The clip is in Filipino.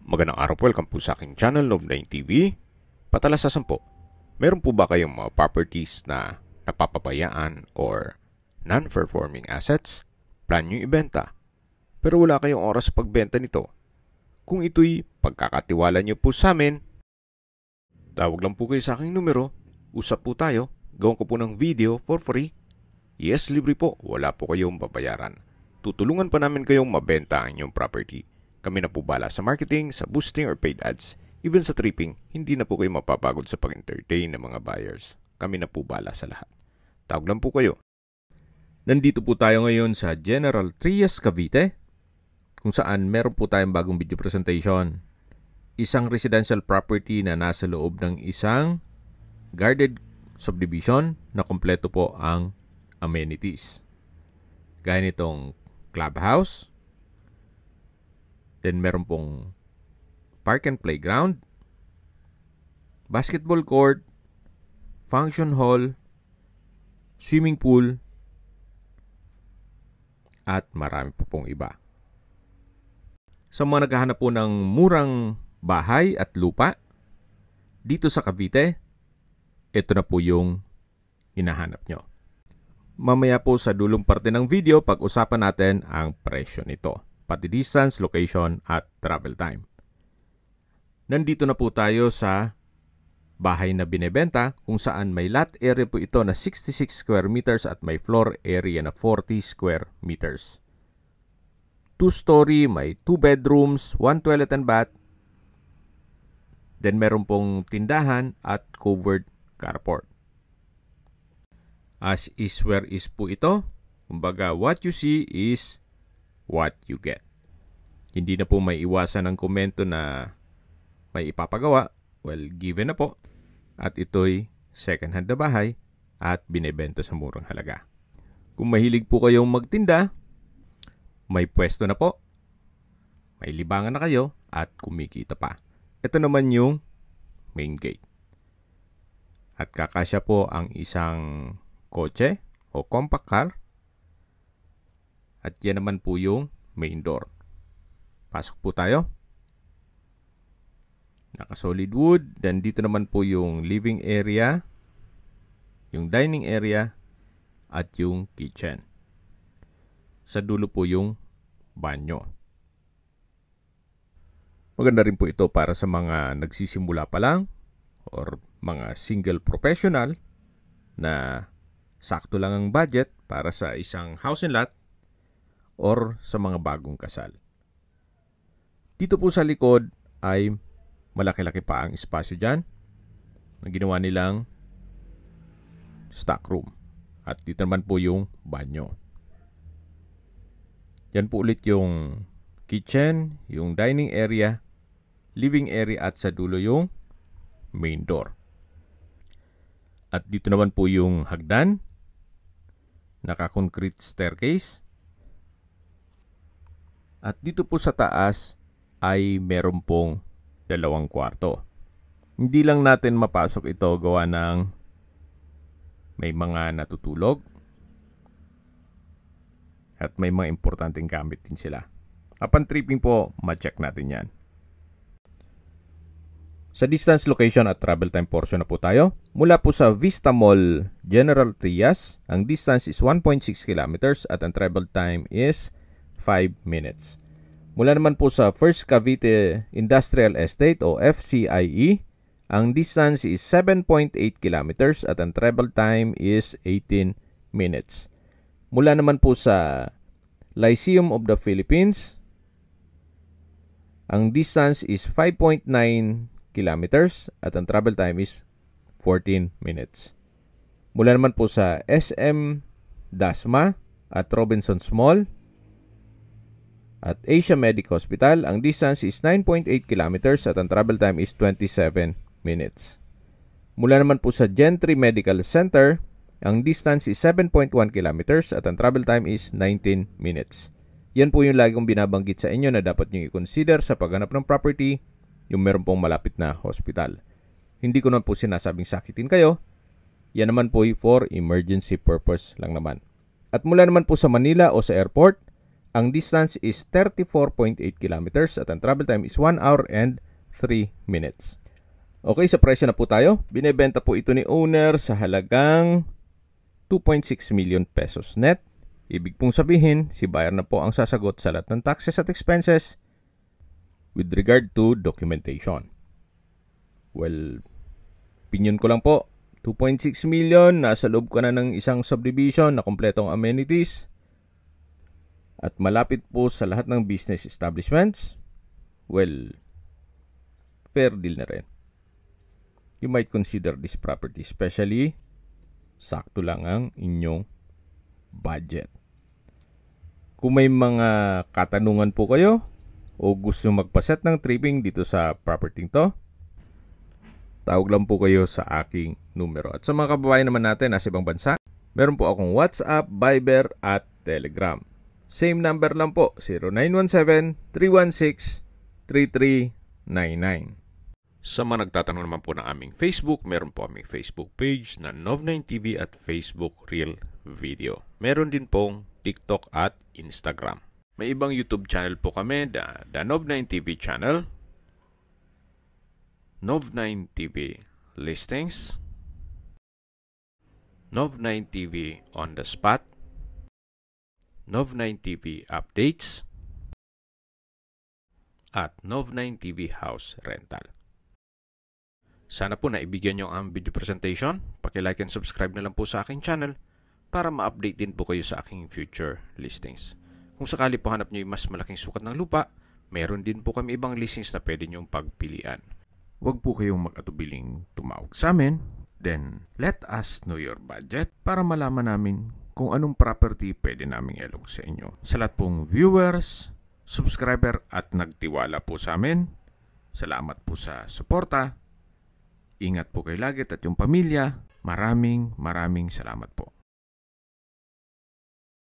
Magandang araw po, welcome po sa aking channel, Love9 TV. Patalasasan po, meron po ba kayong mga properties na napapabayaan or non-performing assets? Plan nyo ibenta, pero wala kayong oras sa pagbenta nito. Kung ito'y pagkakatiwala nyo po sa amin, tawag lang po kayo sa aking numero, usap po tayo, gawin ko po ng video for free. Yes, libre po, wala po kayong babayaran. Tutulungan pa namin kayong mabenta ang inyong property. Kami na po bala sa marketing, sa boosting or paid ads. Even sa tripping, hindi na po kayo mapapagod sa pag-entertain ng mga buyers. Kami na po bala sa lahat. Tawag lang po kayo. Nandito po tayo ngayon sa General Trias, Cavite, kung saan meron po tayong bagong video presentation. Isang residential property na nasa loob ng isang guarded subdivision na kompleto po ang amenities. Gaya nitong clubhouse, then meron pong park and playground, basketball court, function hall, swimming pool, at marami po pong iba. Sa mga naghahanap po ng murang bahay at lupa dito sa Cavite, ito na po yung hinahanap nyo. Mamaya po sa dulong parte ng video, pag-usapan natin ang presyo nito, pati distance, location, at travel time. Nandito na po tayo sa bahay na binebenta kung saan may lot area po ito na 66 square meters at may floor area na 40 square meters. 2-story, may 2 bedrooms, 1 toilet and bath. Then meron pong tindahan at covered carport. As is where is po ito. Kumbaga, what you see is what you get. Hindi na po may iwasan ng komento na may ipapagawa. Well, given na po. At ito'y second hand na bahay at binebenta sa murang halaga. Kung mahilig po kayong magtinda, may pwesto na po. May libangan na kayo at kumikita pa. Ito naman yung main gate. At kakasya po ang isang kotse o compact car. At yan naman po yung main door. Pasok po tayo. Naka-solid wood. Then dito naman po yung living area, yung dining area, at yung kitchen. Sa dulo po yung banyo. Maganda rin po ito para sa mga nagsisimula pa lang or mga single professional na sakto lang ang budget para sa isang house and lot or sa mga bagong kasal. Dito po sa likod ay malaki-laki pa ang espasyo dyan na ginawa nilang stock room. At dito naman po yung banyo. Yan po ulit yung kitchen, yung dining area, living area at sa dulo yung main door. At dito naman po yung hagdan, naka-concrete staircase. At dito po sa taas ay meron pong 2 kwarto. Hindi lang natin mapasok ito gawa ng may mga natutulog at may mga importanteng gamit din sila. Upon tripping po, ma-check natin yan. Sa distance, location at travel time portion na po tayo. Mula po sa Vista Mall General Trias, ang distance is 1.6 kilometers at ang travel time is 5 minutes. Mula naman po sa First Cavite Industrial Estate o FCIE, ang distance is 7.8 kilometers at ang travel time is 18 minutes. Mula naman po sa Lyceum of the Philippines, ang distance is 5.9 kilometers at ang travel time is 14 minutes. Mula naman po sa SM Dasma at Robinson's Mall at Asia Medic Hospital, ang distance is 9.8 kilometers at ang travel time is 27 minutes. Mula naman po sa Gentry Medical Center, ang distance is 7.1 kilometers at ang travel time is 19 minutes. Yan po yung lagi kong binabanggit sa inyo na dapat nyo i-consider sa paghanap ng property, yung meron pong malapit na hospital. Hindi ko naman po sinasabing sakitin kayo. Yan naman po for emergency purpose lang naman. At mula naman po sa Manila o sa airport, Ang distance is 34.8 kilometers at ang travel time is 1 hour and 3 minutes. Okay, sa presyo na po tayo. Binebenta po ito ni owner sa halagang 2.6 million pesos net. Ibig pong sabihin, si buyer na po ang sasagot sa lahat ng taxes at expenses with regard to documentation. Well, opinion ko lang po, 2.6 million, nasa loob ka na ng isang subdivision na kompletong amenities at malapit po sa lahat ng business establishments. Well, fair deal na rin. You might consider this property, especially sakto lang ang inyong budget. Kung may mga katanungan po kayo o gusto magpaset ng tripping dito sa property to, tawag lang po kayo sa aking numero. At sa mga kababayan naman natin nasa ibang bansa, meron po akong WhatsApp, Viber at Telegram. Same number lang po, 0917-316-3399. Sa mga nagtatanong naman po ng aming Facebook, meron po aming Facebook page na Nov9TV at Facebook Real Video. Meron din pong TikTok at Instagram. May ibang YouTube channel po kami, the Nov9TV channel, Nov9TV Listings, Nov9TV On The Spot, Nov9TV Updates, at Nov9TV House Rental. Sana po naibigyan nyo ang video presentation. Paki-like and subscribe na lang po sa aking channel para ma-update din po kayo sa aking future listings. Kung sakali po hanap nyo yung mas malaking sukat ng lupa, meron din po kami ibang listings na pwede nyong pagpilian. Huwag po kayong mag-atubiling tumawag sa amin. Then, let us know your budget para malaman namin kung anong property pwede naming ilog sa inyo. Sa lahat pong viewers, subscriber at nagtiwala po sa amin, salamat po sa suporta. Ingat po kayo lagi at yung pamilya. Maraming salamat po.